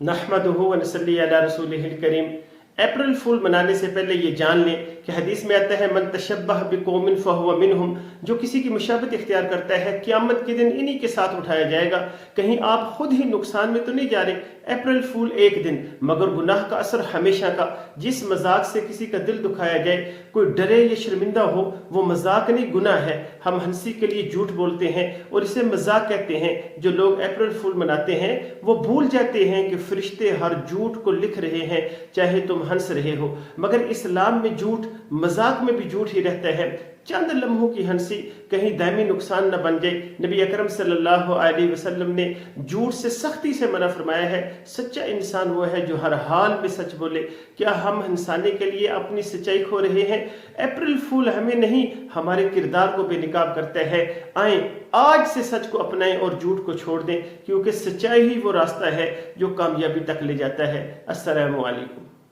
नहमदुहु व नसल्ली अला रसूलिहिल करीम। अप्रैल फूल मनाने से पहले ये जान लें कि हदीस में आता है, मन तशब्बह बिकौमिन फहुव मिनहुम, जो किसी की मुशाबत इख्तियार करता है क़यामत के दिन इन्हीं के साथ उठाया जाएगा। कहीं आप खुद ही नुकसान में तो नहीं जा रहे। अप्रैल फूल एक दिन, मगर गुनाह का असर हमेशा का। जिस मजाक से किसी का दिल दुखाया जाए, कोई डरे या शर्मिंदा हो, वो मजाक नहीं गुनाह है। हम हंसी के लिए झूठ बोलते हैं और इसे मजाक कहते हैं। जो लोग अप्रैल फूल मनाते हैं वो भूल जाते हैं कि फरिश्ते हर झूठ को लिख रहे हैं, चाहे तुम हंस रहे हो। मगर इस्लाम में झूठ मजाक में भी झूठ ही रहता है। चंद लम्हों की हंसी कहीं दायमी नुकसान न बन जाए। नबी अकरम सल्लल्लाहु अलैहि वसल्लम ने झूठ से सख्ती से मना फरमाया है। सच्चा इंसान वो है जो हर हाल में सच बोले। क्या हम हंसाने के लिए अपनी सच्चाई खो रहे हैं? अप्रैल फूल हमें नहीं, हमारे किरदार को बेनकाब करता है। आए आज से सच को अपनाएं और झूठ को छोड़ दें, क्योंकि सच्चाई ही वो रास्ता है जो कामयाबी तक ले जाता है। अस्सलामु अलैकुम।